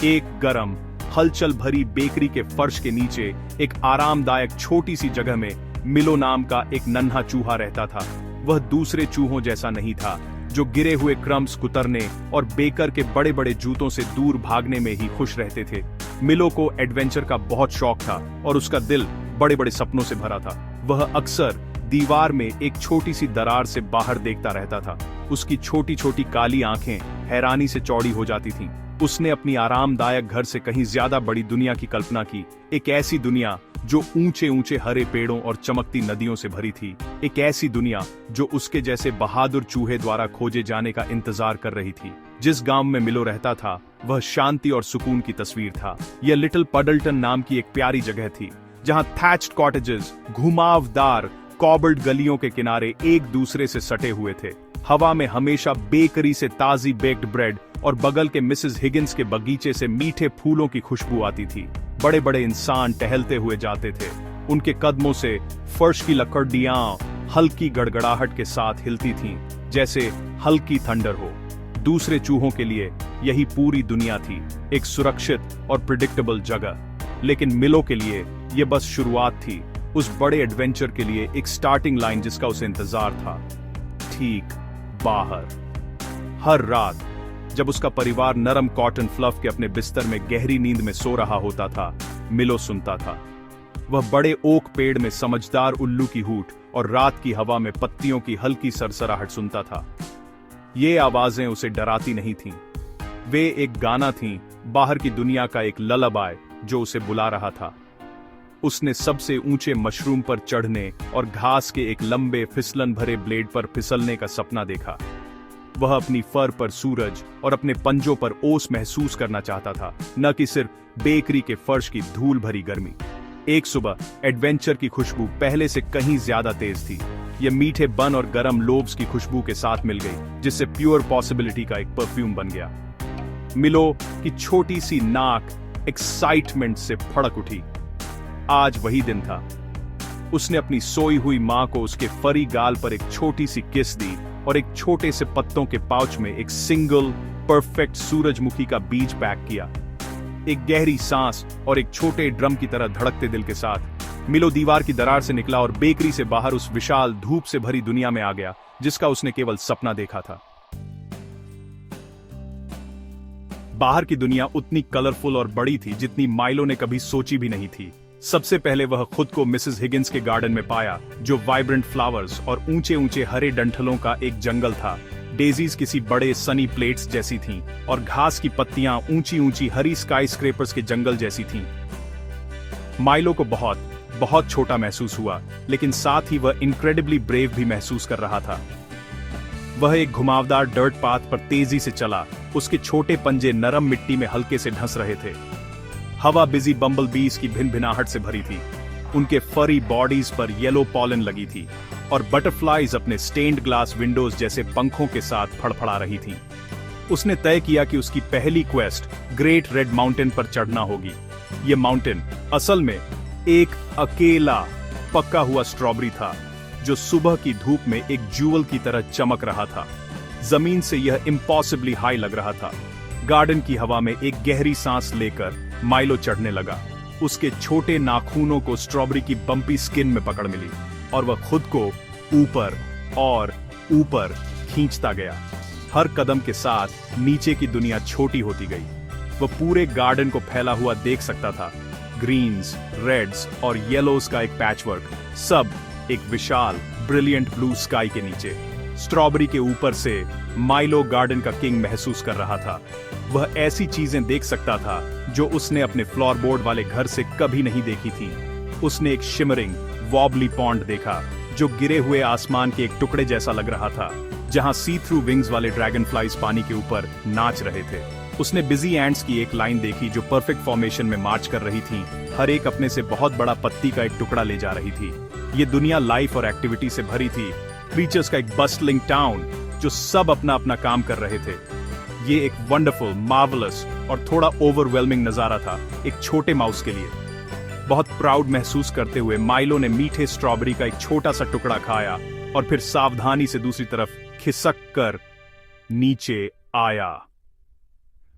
एक गरम हलचल भरी बेकरी के फर्श के नीचे एक आरामदायक छोटी सी जगह में मिलो नाम का एक नन्हा चूहा रहता था। वह दूसरे चूहों जैसा नहीं था जो गिरे हुए क्रम्स कुतरने और बेकर के बड़े बड़े जूतों से दूर भागने में ही खुश रहते थे। मिलो को एडवेंचर का बहुत शौक था और उसका दिल बड़े बड़े सपनों से भरा था। वह अक्सर दीवार में एक छोटी सी दरार से बाहर देखता रहता था। उसकी छोटी छोटी काली आंखें हैरानी से चौड़ी हो जाती थीं। उसने अपनी आरामदायक घर से कहीं ज्यादा बड़ी दुनिया की कल्पना की, एक ऐसी दुनिया जो ऊंचे ऊंचे हरे पेड़ों और चमकती नदियों से भरी थी, एक ऐसी दुनिया जो उसके जैसे बहादुर चूहे द्वारा खोजे जाने का इंतजार कर रही थी। जिस गांव में मिलो रहता था वह शांति और सुकून की तस्वीर था। यह लिटिल पडल्टन नाम की एक प्यारी जगह थी जहां थैच्ड कॉटेजेस, घुमावदार कॉबल्ड गलियों के किनारे एक दूसरे से सटे हुए थे। हवा में हमेशा बेकरी से ताजी बेक्ड ब्रेड और बगल के मिसेस हिगिंस के बगीचे से मीठे फूलों की खुशबू आती थी। बड़े बड़े इंसान टहलते हुए जाते थे। उनके कदमों से फर्श की लकड़ियां हल्की गड़गड़ाहट के साथ हिलती थीं, जैसे हल्की थंडर हो। दूसरे चूहों के लिए यही पूरी दुनिया थी, एक सुरक्षित और प्रिडिक्टेबल जगह। लेकिन मिलो के लिए यह बस शुरुआत थी, उस बड़े एडवेंचर के लिए एक स्टार्टिंग लाइन जिसका उसे इंतजार था। ठीक बाहर। हर रात जब उसका परिवार नरम कॉटन फ्लफ के अपने बिस्तर में गहरी नींद में सो रहा होता था, मिलो सुनता था। वह बड़े ओक पेड़ में समझदार उल्लू की हूट और रात की हवा में पत्तियों की हल्की सरसराहट सुनता था। ये आवाजें उसे डराती नहीं थीं। वे एक गाना थीं, बाहर की दुनिया का एक ललाबाय जो उसे बुला रहा था। उसने सबसे ऊंचे मशरूम पर चढ़ने और घास के एक लंबे फिसलन भरे ब्लेड पर फिसलने का सपना देखा। वह अपनी फर पर सूरज और अपने पंजों पर ओस महसूस करना चाहता था, न कि सिर्फ बेकरी के फर्श की धूल भरी गर्मी। एक सुबह एडवेंचर की खुशबू पहले से कहीं ज्यादा तेज थी। यह मीठे बन और गरम लोब्स की खुशबू के साथ मिल गई, जिससे प्योर पॉसिबिलिटी का एक परफ्यूम बन गया। मिलो की छोटी सी नाक एक्साइटमेंट से फड़क उठी। आज वही दिन था। उसने अपनी सोई हुई मां को उसके फरी गाल पर एक छोटी सी किस दी और एक छोटे से पत्तों के पाउच में एक सिंगल परफेक्ट सूरजमुखी का बीज पैक किया। एक गहरी सांस और एक छोटे ड्रम की तरह धड़कते दिल के साथ मिलो दीवार की दरार से निकला और बेकरी से बाहर उस विशाल धूप से भरी दुनिया में आ गया जिसका उसने केवल सपना देखा था। बाहर की दुनिया उतनी कलरफुल और बड़ी थी जितनी माइलो ने कभी सोची भी नहीं थी। सबसे पहले वह खुद को मिसेस हिगिंस के गार्डन में पाया, जो वाइब्रेंट फ्लावर्स और ऊंचे ऊंचे हरे डंठलों का एक जंगल था। डेजीज किसी बड़े सनी प्लेट्स जैसी थीं और घास की पत्तियां ऊंची ऊंची हरी स्काई स्क्रेपर्स के जंगल जैसी थीं। माइलो को बहुत बहुत छोटा महसूस हुआ, लेकिन साथ ही वह इनक्रेडिबली ब्रेव भी महसूस कर रहा था। वह एक घुमावदार डर्ट पाथ पर तेजी से चला। उसके छोटे पंजे नरम मिट्टी में हल्के से ढस रहे थे। हवा बिजी बम्बल बीज की भिनभिनाहट से भरी थी। उनके फरी बॉडीज पर येलो पॉलन लगी थी और बटरफ्लाइज अपने स्टेन्ड ग्लास विंडोज जैसे पंखों के साथ फड़फड़ा रही थीं। उसने तय किया कि उसकी पहली क्वेस्ट ग्रेट रेड माउंटेन पर चढ़ना होगी। यह माउंटेन असल में एक अकेला पका हुआ स्ट्रॉबेरी था जो सुबह की धूप में एक ज्यूवल की तरह चमक रहा था। जमीन से यह इम्पॉसिबली हाई लग रहा था। गार्डन की हवा में एक गहरी सांस लेकर माइलो चढ़ने लगा। उसके छोटे नाखूनों को स्ट्रॉबेरी की बम्पी स्किन में पकड़ मिली और वह खुद को ऊपर और ऊपर खींचता गया। हर कदम के साथ नीचे की दुनिया छोटी होती गई। वह पूरे गार्डन को फैला हुआ देख सकता था। ग्रीन्स, रेड्स और येलोज का एक पैचवर्क, सब एक विशाल ब्रिलियंट ब्लू स्काई के नीचे। स्ट्रॉबेरी के ऊपर से माइलो गार्डन का किंग महसूस कर रहा था। वह ऐसी चीजें देख सकता था जो उसने अपने फ्लोरबोर्ड वाले घर से कभी नहीं देखी थी। उसने एक शिमरिंग वॉबली पॉन्ड देखा जो गिरे हुए आसमान के एक टुकड़े जैसा लग रहा था, जहां सी थ्रू विंग्स वाले ड्रैगन फ्लाइज पानी के ऊपर नाच रहे थे। उसने बिजी एंड्स की एक लाइन देखी जो परफेक्ट फॉर्मेशन में मार्च कर रही थी, हर एक अपने से बहुत बड़ा पत्ती का एक टुकड़ा ले जा रही थी। ये दुनिया लाइफ और एक्टिविटी से भरी थी। क्रीचर्स का एक बस्टलिंग टाउन जो सब अपना अपना काम कर रहे थे। ये एक वंडरफुल, मार्वलस और थोड़ा ओवरवेलमिंग नजारा था एक छोटे माउस के लिए। बहुत प्राउड महसूस करते हुए माइलो ने मीठे स्ट्रॉबेरी का एक छोटा सा टुकड़ा खाया और फिर सावधानी से दूसरी तरफ खिसक कर नीचे आया।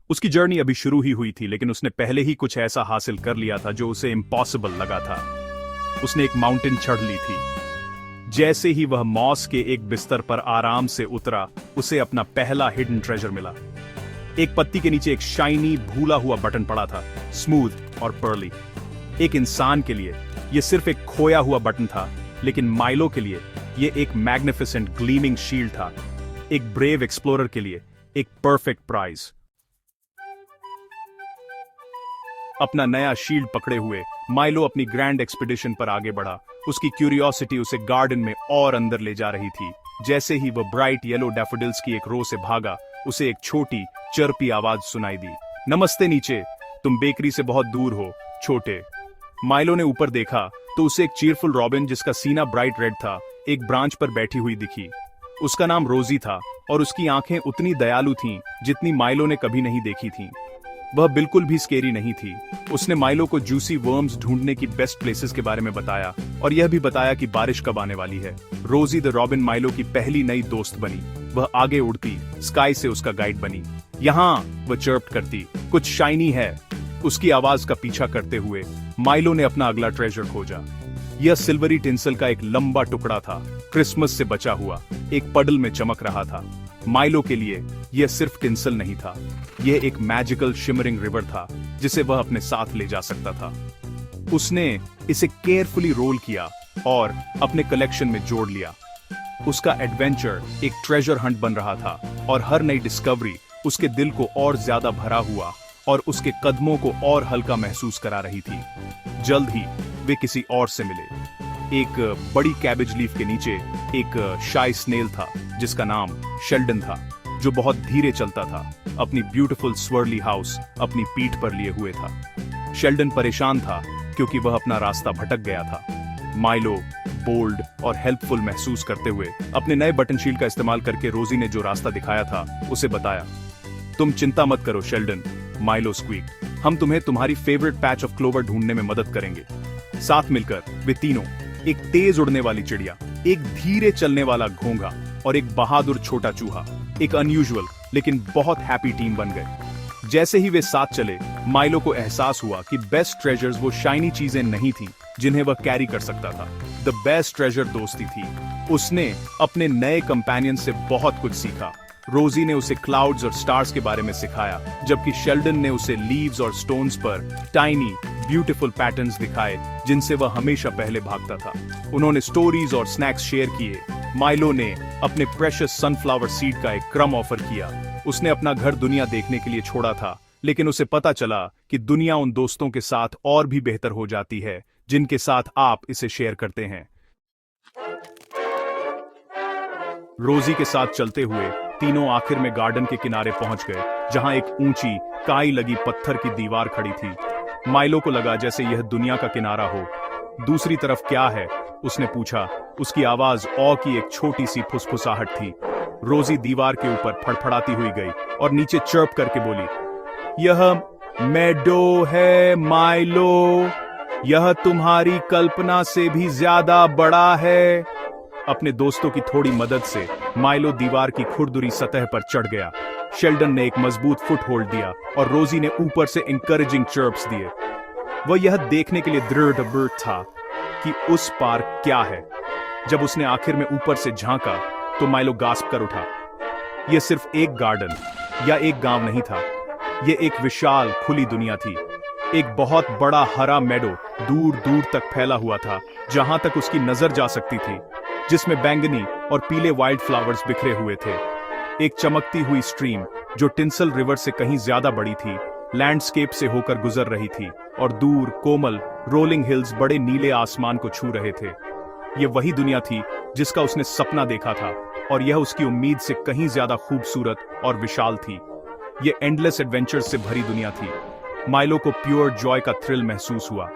उसकी जर्नी अभी शुरू ही हुई थी, लेकिन उसने पहले ही कुछ ऐसा हासिल कर लिया था जो उसे इम्पॉसिबल लगा था। उसने एक माउंटेन चढ़ ली थी। जैसे ही वह मॉस के एक बिस्तर पर आराम से उतरा, उसे अपना पहला हिडन ट्रेजर मिला। एक पत्ती के नीचे एक शाइनी भूला हुआ बटन पड़ा था, स्मूथ और पर्ली। एक इंसान के लिए यह सिर्फ एक खोया हुआ बटन था, लेकिन माइलो के लिए यह एक मैग्निफिसेंट ग्लीमिंग शील्ड था। एक ब्रेव एक्सप्लोरर के लिए एक परफेक्ट प्राइज। अपना नया शील्ड पकड़े हुए माइलो अपनी ग्रैंड एक्सपीडिशन पर आगे बढ़ा। उसकी क्यूरियोसिटी उसे गार्डन में और अंदर ले जा रही थी। जैसे ही वह ब्राइट येलो डैफोडिल्स की एक रो से भागा, उसे एक छोटी चर्पी आवाज सुनाई दी। नमस्ते नीचे, तुम बेकरी से बहुत दूर हो छोटे। माइलो ने ऊपर देखा तो उसे एक चीयरफुल रॉबिन जिसका सीना ब्राइट रेड था, एक ब्रांच पर बैठी हुई दिखी। उसका नाम रोजी था और उसकी आंखें उतनी दयालु थीं जितनी माइलो ने कभी नहीं देखी थीं। वह बिल्कुल भी स्केरी नहीं थी। उसने माइलो को जूसी वर्म्स ढूंढने की बेस्ट प्लेसेस के बारे में बताया और यह भी बताया कि बारिश कब आने वाली है। रोजी द रॉबिन माइलो की पहली नई दोस्त बनी। वह आगे उड़ती, स्काई से उसका गाइड बनी। यहाँ वह चर्प करती, कुछ शाइनी है। उसकी आवाज का पीछा करते हुए माइलो ने अपना अगला ट्रेजर खोजा। यह सिल्वरी टिंसल का एक लंबा टुकड़ा था, क्रिसमस से बचा हुआ, एक पडल में चमक रहा था। माइलो के लिए यह सिर्फ टिंसल नहीं था, यह एक मैजिकल शिमरिंग रिवर था जिसे वह अपने साथ ले जा सकता था। उसने इसे केयरफुली रोल किया और अपने कलेक्शन में जोड़ लिया। उसका एडवेंचर एक ट्रेजर हंट बन रहा था और हर नई डिस्कवरी उसके दिल को और ज्यादा भरा हुआ और उसके कदमों को और हल्का महसूस करा रही थी। जल्द ही वे किसी और से मिले। एक बड़ी कैबेज लीफ के नीचे एक शाई स्नेल था जिसका नाम शेल्डन था, जो बहुत धीरे चलता था, अपनी ब्यूटीफुल स्वर्ली हाउस अपनी पीठ पर लिए हुए था। शेल्डन परेशान था क्योंकि वह अपना रास्ता भटक गया था। माइलो बोल्ड और हेल्पफुल महसूस करते हुए अपने नए बटन शील्ड का इस्तेमाल करके रोजी ने जो रास्ता दिखाया था उसे बताया। तुम चिंता मत करो शेल्डन, माइलो स्क्वीक, हम तुम्हें तुम्हारी फेवरेट पैच ऑफ क्लोवर ढूंढने में मदद करेंगे। साथ मिलकर वे तीनों, एक तेज उड़ने वाली चिड़िया, एक धीरे चलने वाला घोंघा और एक बहादुर छोटा चूहा, एक अनयूजुअल लेकिन बहुत हैप्पी टीम बन गए। जैसे ही वे साथ चले, माइलो को एहसास हुआ कि बेस्ट ट्रेजर्स वो शाइनी चीजें नहीं थी जिन्हें वह कैरी कर सकता था। द बेस्ट ट्रेजर दोस्ती थी। उसने अपने नए कंपेनियन से बहुत कुछ सीखा। रोजी ने उसे क्लाउड्स और स्टार्स के बारे में सिखाया, जबकि शेल्डन ने उसे लीव्स और स्टोन्स पर टाइनी ब्यूटीफुल पैटर्न्स दिखाए जिनसे वह हमेशा पहले भागता था। उन्होंने स्टोरीज और स्नैक्स शेयर किए। माइलो ने अपने प्रेशियस सनफ्लावर सीड का एक क्रम ऑफर किया। उसने अपना घर दुनिया देखने के लिए छोड़ा था, लेकिन उसे पता चला कि दुनिया उन दोस्तों के साथ और भी बेहतर हो जाती है जिनके साथ आप इसे शेयर करते हैं। रोजी के साथ चलते हुए तीनों आखिर में गार्डन के किनारे पहुंच गए, जहां एक ऊंची काई लगी पत्थर की दीवार खड़ी थी। माइलो को लगा जैसे यह दुनिया का किनारा हो। दूसरी तरफ क्या है? उसने पूछा। उसकी आवाज औ की एक छोटी सी फुसफुसाहट थी। रोजी दीवार के ऊपर फड़फड़ाती हुई गई और नीचे चर्प करके बोली, यह मेडो है माइलो, यह तुम्हारी कल्पना से भी ज्यादा बड़ा है। अपने दोस्तों की थोड़ी मदद से माइलो दीवार की खुरदुरी सतह पर चढ़ गया। शेल्डन ने एक मजबूत फुट होल्ड दिया और रोजी ने ऊपर से इंकरेजिंग चर्प्स दिए। वह यह देखने के लिए दृढ़ था कि उस पार क्या है। जब उसने आखिर में ऊपर से झांका तो माइलो गास्प कर उठा। यह सिर्फ एक गार्डन या एक गांव नहीं था, यह एक विशाल खुली दुनिया थी। एक बहुत बड़ा हरा मेडो दूर दूर तक फैला हुआ था, जहां तक उसकी नजर जा सकती थी, जिसमें बैंगनी और पीले वाइल्ड फ्लावर्स बिखरे हुए थे। एक चमकती हुई स्ट्रीम जो टिंसल रिवर से कहीं ज्यादा बड़ी थी, लैंडस्केप से होकर गुजर रही थी और दूर कोमल रोलिंग हिल्स बड़े नीले आसमान को छू रहे थे। यह वही दुनिया थी जिसका उसने सपना देखा था और यह उसकी उम्मीद से कहीं ज्यादा खूबसूरत और विशाल थी। यह एंडलेस एडवेंचर्स से भरी दुनिया थी। माइलो को प्योर जॉय का थ्रिल महसूस हुआ।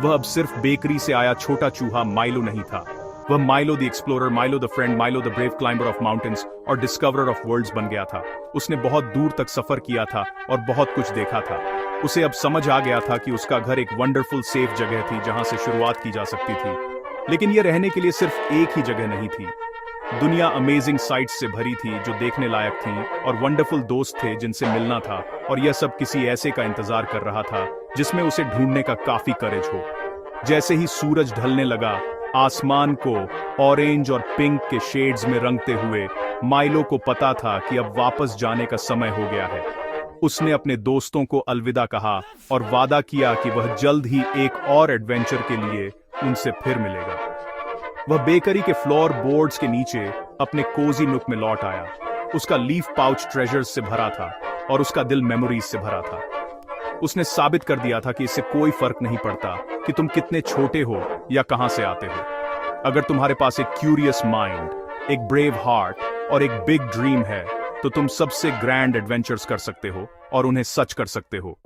वह अब सिर्फ बेकरी से आया छोटा चूहा माइलो नहीं था, वह Milo the explorer, Milo the friend, Milo the brave climber of mountains और डिस्कवरर ऑफ वर्ल्ड्स बन गया था। उसने बहुत दूर तक सफर किया था और बहुत कुछ देखा था। उसे अब समझ आ गया था कि उसका घर एक वंडरफुल सेफ जगह थी जहां से शुरुआत की जा सकती थी। लेकिन यह रहने के लिए सिर्फ एक ही जगह नहीं थी। दुनिया अमेजिंग साइट्स से भरी थी जो देखने लायक थी, और वंडरफुल दोस्त थे जिनसे मिलना था, और यह सब किसी ऐसे का इंतजार कर रहा था जिसमें उसे ढूंढने का काफी करेज हो। जैसे ही सूरज ढलने लगा, आसमान को ऑरेंज और पिंक के शेड्स में रंगते हुए माइलो को पता था कि अब वापस जाने का समय हो गया है। उसने अपने दोस्तों को अलविदा कहा और वादा किया कि वह जल्द ही एक और एडवेंचर के लिए उनसे फिर मिलेगा। वह बेकरी के फ्लोर बोर्ड्स के नीचे अपने कोजी नुक में लौट आया। उसका लीफ पाउच ट्रेजर्स से भरा था और उसका दिल मेमोरीज से भरा था। उसने साबित कर दिया था कि इससे कोई फर्क नहीं पड़ता कि तुम कितने छोटे हो या कहां से आते हो। अगर तुम्हारे पास एक क्यूरियस माइंड, एक ब्रेव हार्ट और एक बिग ड्रीम है, तो तुम सबसे ग्रैंड एडवेंचर्स कर सकते हो और उन्हें सच कर सकते हो।